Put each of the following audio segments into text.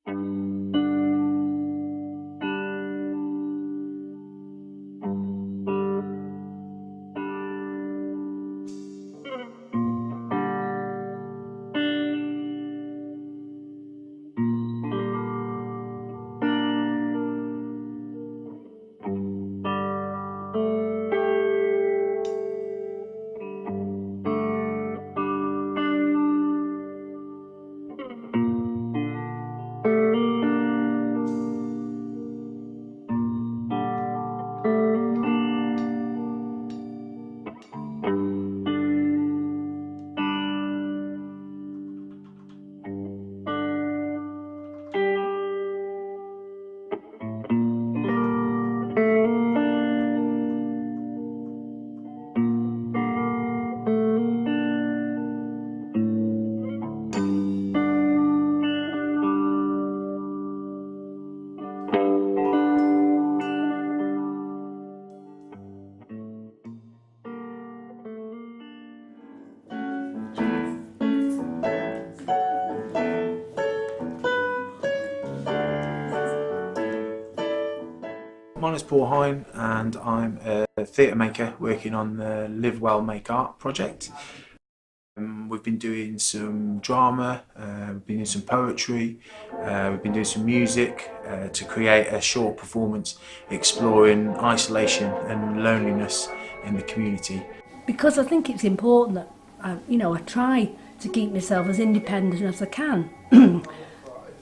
My name is Paul Hine and I'm a theatre maker working on the Live Well Make Art project. We've been doing some drama, we've been doing some poetry, we've been doing some music to create a short performance exploring isolation and loneliness in the community. Because I think it's important that I try to keep myself as independent as I can.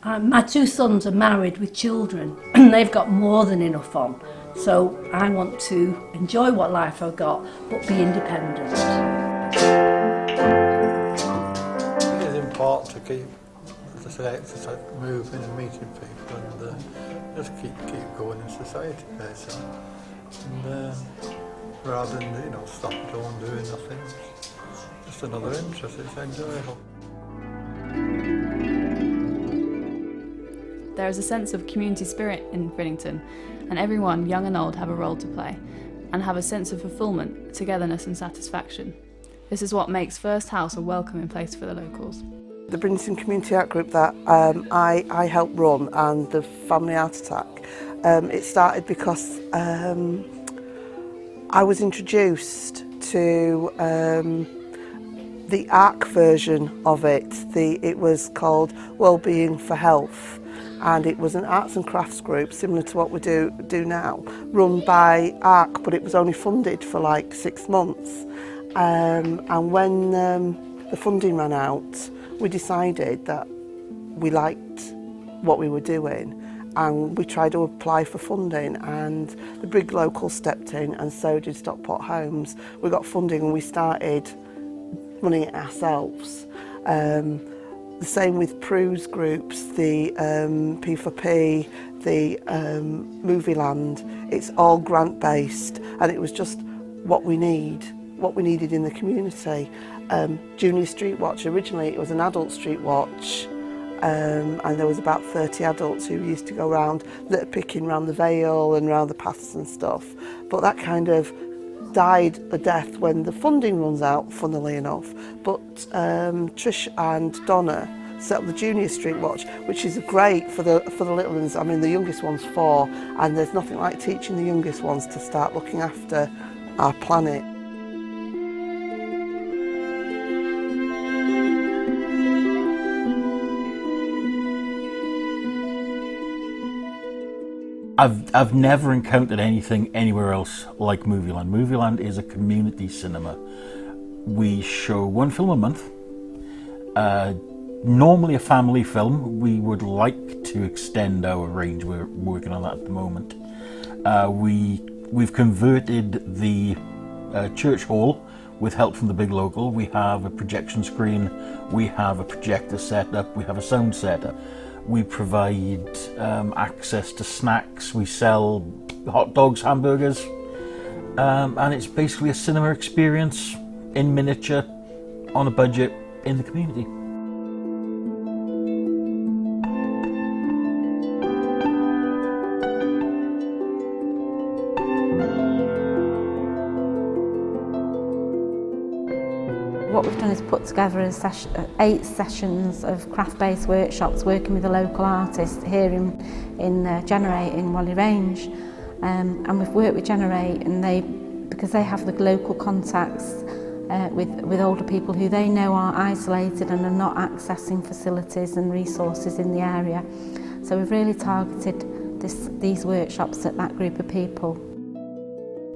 My two sons are married with children and they've got more than enough on. So I want to enjoy what life I've got, but be independent. It's important to keep, as I say, exercise, moving and meeting people and just keep going in society basically. And rather than stop at home doing nothing, just another interest, it's enjoyable. There is a sense of community spirit in Brinnington, and everyone, young and old, have a role to play and have a sense of fulfilment, togetherness and satisfaction. This is what makes First House a welcoming place for the locals. The Brinnington Community Art Group that I helped run, and the Family Art Attack, it started because I was introduced to the ARC version of it. It was called Wellbeing for Health. And it was an arts and crafts group similar to what we do now, run by ARC, but it was only funded for like 6 months. And when the funding ran out, we decided that we liked what we were doing, and we tried to apply for funding, and the big locals stepped in, and so did Stockport Homes. We got funding and we started running it ourselves. The same with Prue's groups, the P4P, the Movie Land. It's all grant based, and it was just what we needed in the community. Junior Street Watch, originally it was an adult street watch, and there was about 30 adults who used to go around litter picking around the Vale and around the paths and stuff. But that kind of died a death when the funding runs out, funnily enough. But Trish and Donna set up the Junior Street Watch, which is great for the little ones. I mean, the youngest one's 4, and there's nothing like teaching the youngest ones to start looking after our planet. I've never encountered anything anywhere else like Movie Land. Movie Land is a community cinema. We show 1 film a month. Normally a family film. We would like to extend our range. We're working on that at the moment. We've converted the church hall with help from the big local. We have a projection screen. We have a projector set up. We have a sound set up. We provide access to snacks, we sell hot dogs, hamburgers, and it's basically a cinema experience in miniature, on a budget, in the community. What we've done is put together 8 sessions of craft-based workshops working with a local artist here in Generate in Whalley Range. And we've worked with Generate, and because they have the local contacts with older people who they know are isolated and are not accessing facilities and resources in the area. So we've really targeted these workshops at that group of people.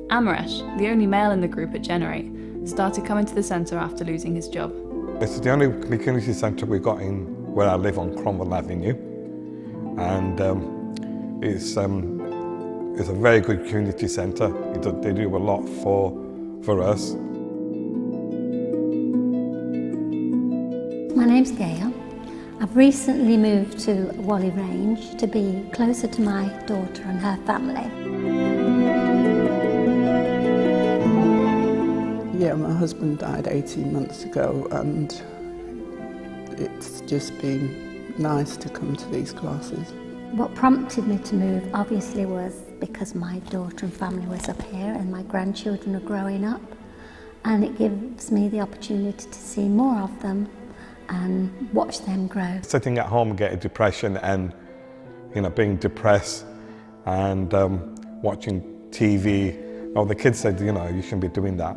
Amaresh, the only male in the group at Generate, started coming to the centre after losing his job. It's the only community centre we've got in where I live on Cromwell Avenue, and it's a very good community centre. They do a lot for us. My name's Gail. I've recently moved to Whalley Range to be closer to my daughter and her family. Yeah, my husband died 18 months ago, and it's just been nice to come to these classes. What prompted me to move obviously was because my daughter and family was up here and my grandchildren are growing up, and it gives me the opportunity to see more of them and watch them grow. Sitting at home and getting depression and being depressed and watching TV. Oh, the kids said, you shouldn't be doing that.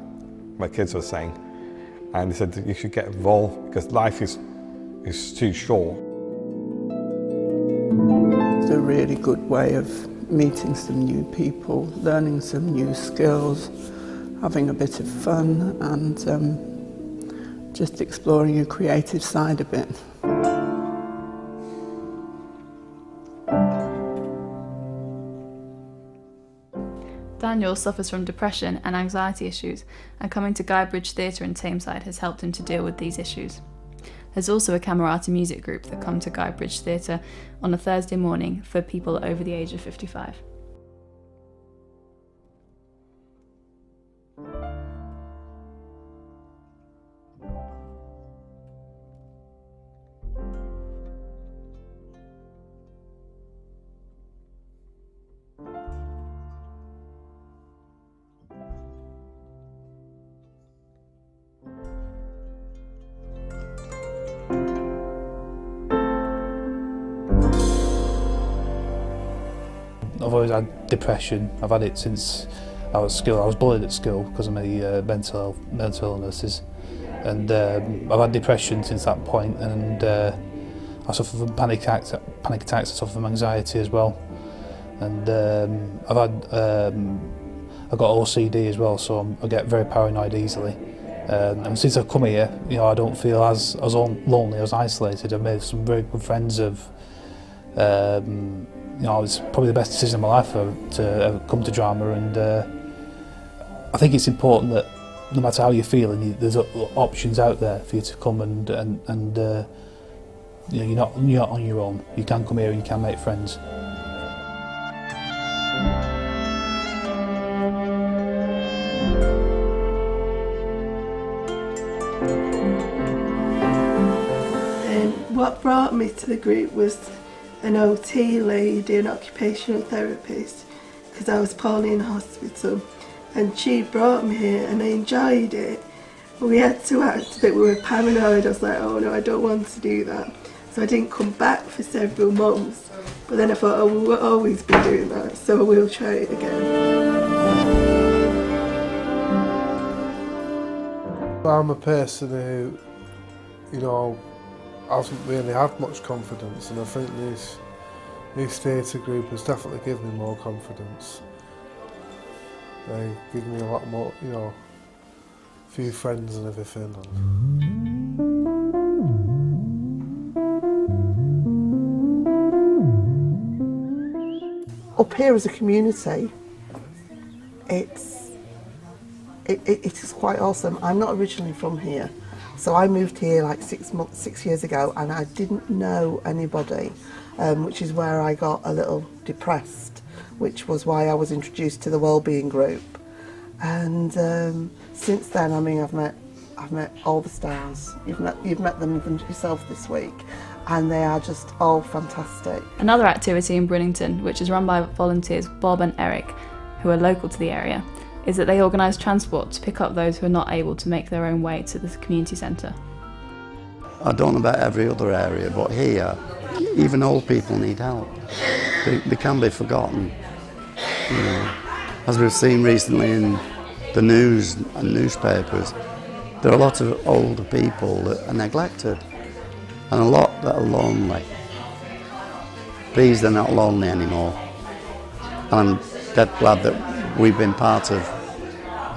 My kids were saying, and they said you should get involved because life is too short. It's a really good way of meeting some new people, learning some new skills, having a bit of fun, and just exploring your creative side a bit. Daniel suffers from depression and anxiety issues, and coming to Guybridge Theatre in Tameside has helped him to deal with these issues. There's also a Camerata music group that come to Guybridge Theatre on a Thursday morning for people over the age of 55. I've always had depression. I've had it since I was at school. I was bullied at school because of my mental illnesses, and I've had depression since that point. And I suffer from panic attacks. I suffer from anxiety as well, and I've got OCD as well, so I get very paranoid easily. And since I've come here, I don't feel as lonely, as isolated. I've made some very good friends. It's probably the best decision of my life to ever come to drama, and I think it's important that no matter how you're feeling, there's options out there for you to come and you're not on your own. You can come here and you can make friends. What brought me to the group was an OT lady, an occupational therapist, because I was poorly in hospital, and she brought me here and I enjoyed it. We had to act that we were paranoid. I was like, oh no, I don't want to do that. So I didn't come back for several months, but then I thought, oh, we'll always be doing that, so we'll try it again. I'm a person who, hasn't really had much confidence, and I think this theatre group has definitely given me more confidence. They give me a lot more, a few friends and everything. Up here as a community, it is quite awesome. I'm not originally from here. So I moved here like 6 years ago, and I didn't know anybody, which is where I got a little depressed, which was why I was introduced to the wellbeing group. And since then, I've met all the stars. You've met them yourself this week, and they are just all fantastic. Another activity in Brinnington, which is run by volunteers Bob and Eric, who are local to the area, is that they organise transport to pick up those who are not able to make their own way to the community centre. I don't know about every other area, but here, even old people need help. They can be forgotten. You know, as we've seen recently in the news and newspapers, there are a lot of older people that are neglected and a lot that are lonely. These are not lonely anymore. And I'm dead glad that we've been part of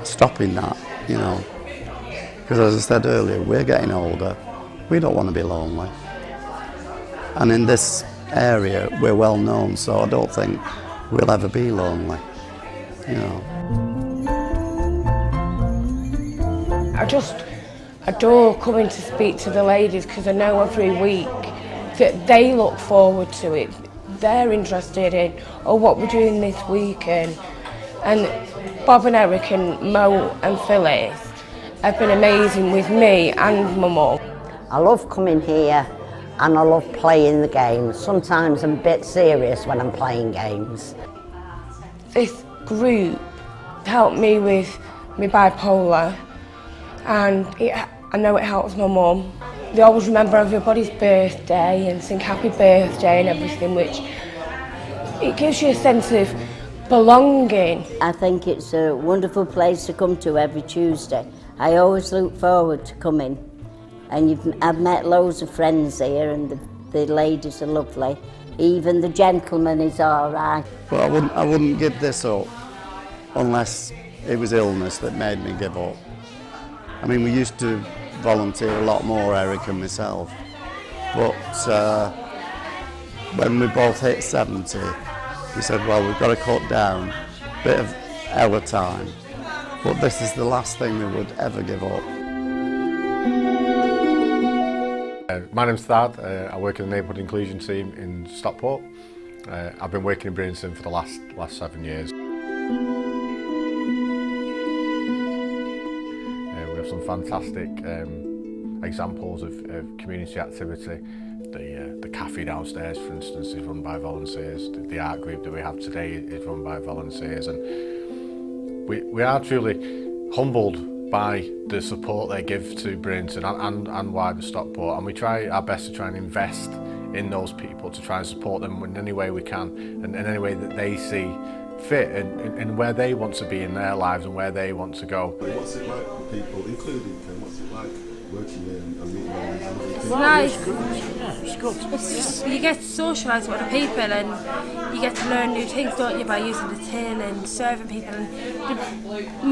stopping that, you know. Because as I said earlier, we're getting older. We don't want to be lonely. And in this area, we're well known, so I don't think we'll ever be lonely, you know. I just adore coming to speak to the ladies because I know every week that they look forward to it. They're interested in, oh, what we're doing this weekend. And Bob and Eric and Mo and Phyllis have been amazing with me and my mum. I love coming here and I love playing the games. Sometimes I'm a bit serious when I'm playing games. This group helped me with my bipolar, and I know it helps my mum. They always remember everybody's birthday and sing happy birthday and everything, which it gives you a sense of belonging. I think it's a wonderful place to come to every Tuesday. I always look forward to coming. And I've met loads of friends here, and the ladies are lovely. Even the gentleman is all right. But I wouldn't give this up unless it was illness that made me give up. I mean, we used to volunteer a lot more, Eric and myself. But when we both hit 70, we said, well, we've got to cut down a bit of our time. But this is the last thing we would ever give up. My name's Thad. I work in the Neighbourhood Inclusion Team in Stockport. I've been working in Brinnington for the last 7 years. We have some fantastic examples of community activity. The cafe downstairs, for instance, is run by volunteers. The art group that we have today is run by volunteers, and we are truly humbled by the support they give to Brinnington and wider Stockport, and we try our best to try and invest in those people, to try and support them in any way we can and in any way that they see fit and where they want to be in their lives and where they want to go. What's it like for people, including Ken, what's it like working in and meeting all these other It's nice. Yeah, it's good. You get to socialise with other people and you get to learn new things, don't you, by using the till and serving people. And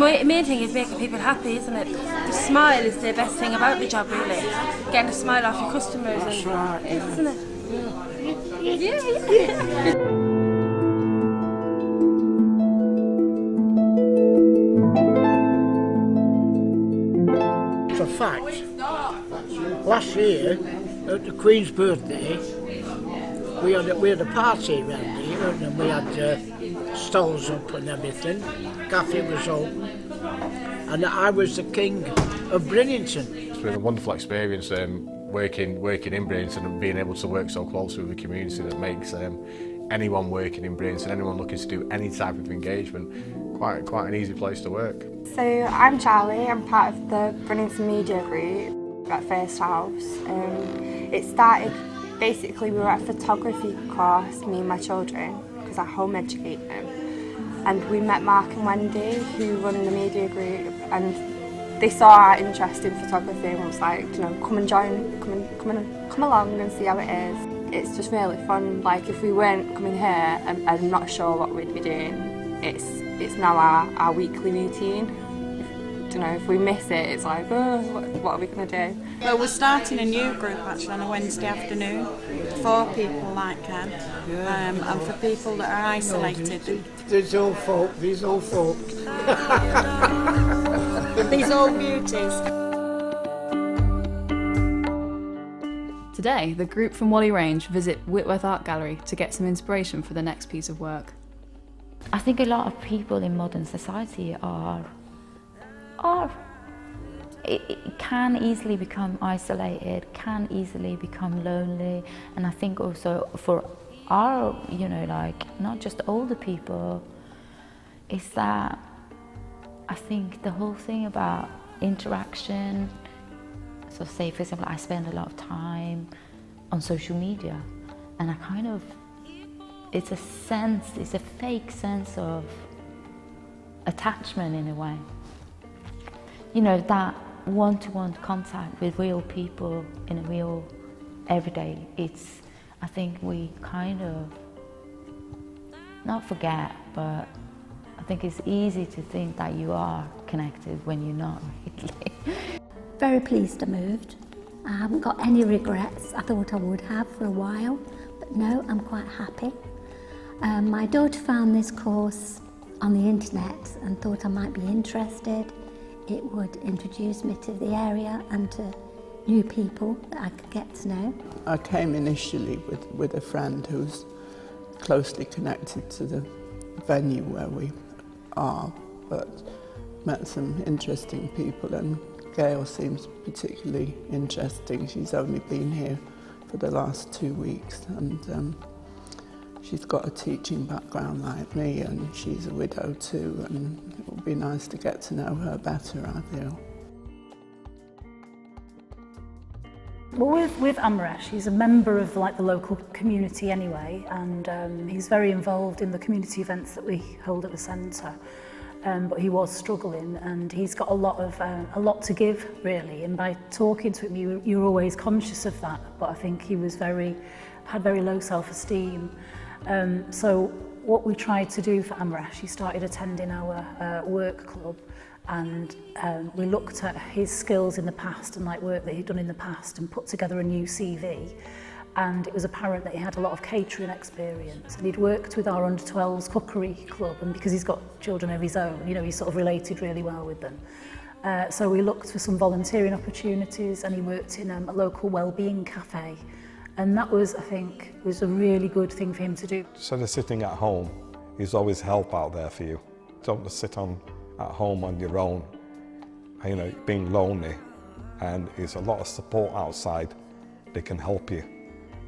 the main thing is making people happy, isn't it? The smile is the best thing about the job, really. Getting a smile off your customers. That's and, right. isn't it? Yeah. It's a fact. Last year, at the Queen's birthday, we had a party around here, and we had stalls up and everything. Cafe was open, and I was the king of Brinnington. It's been a wonderful experience working in Brinnington and being able to work so closely with the community that makes anyone working in Brinnington, anyone looking to do any type of engagement, quite an easy place to work. So I'm Charlie, I'm part of the Brinnington Media Group at First House. It started, basically we were at a photography course, me and my children, because I home educate them. And we met Mark and Wendy, who run the media group, and they saw our interest in photography and was like, you know, come and join, come along and see how it is. It's just really fun. Like if we weren't coming here, I'm not sure what we'd be doing. It's now our weekly routine. If we miss it, it's like, oh, what are we going to do? Well, we're starting a new group actually on a Wednesday afternoon for people like Ken, and for people that are isolated. These old folk. These old beauties. Today, the group from Whalley Range visit Whitworth Art Gallery to get some inspiration for the next piece of work. I think a lot of people in modern society it can easily become isolated, can easily become lonely, and I think also for our, not just older people, is that I think the whole thing about interaction, so say for example I spend a lot of time on social media, and I kind of, it's a fake sense of attachment in a way. You know, that one-to-one contact with real people in a real everyday, I think we kind of, not forget, but I think it's easy to think that you are connected when you're not really. Very pleased I moved. I haven't got any regrets. I thought I would have for a while, but no, I'm quite happy. My daughter found this course on the internet and thought I might be interested. It would introduce me to the area and to new people that I could get to know. I came initially with a friend who's closely connected to the venue where we are, but met some interesting people, and Gail seems particularly interesting. She's only been here for the last 2 weeks, and she's got a teaching background like me, and she's a widow too, and it would be nice to get to know her better, I feel. Well, with Amresh, he's a member of the local community anyway, and he's very involved in the community events that we hold at the centre. But he was struggling, and he's got a lot to give, really. And by talking to him, you're always conscious of that. But I think he was had very low self-esteem. So what we tried to do for Amresh, he started attending our work club, and we looked at his skills in the past and work that he'd done in the past and put together a new CV. And it was apparent that he had a lot of catering experience, and he'd worked with our under 12s cookery club, and because he's got children of his own, you know, he sort of related really well with them. So we looked for some volunteering opportunities, and he worked in a local wellbeing cafe, and that was, I think, was a really good thing for him to do. Instead of sitting at home, there's always help out there for you. Don't just sit at home on your own, you know, being lonely, and there's a lot of support outside that can help you.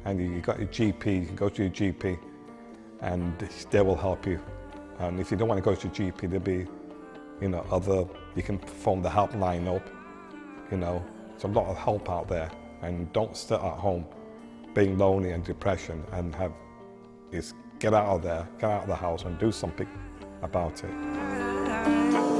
And you got your GP, you can go to your GP and they will help you. And if you don't want to go to your GP, there'll be, you know, you can phone the helpline up, you know. There's a lot of help out there, and don't sit at home being lonely and depression, and get out of there, get out of the house and do something about it.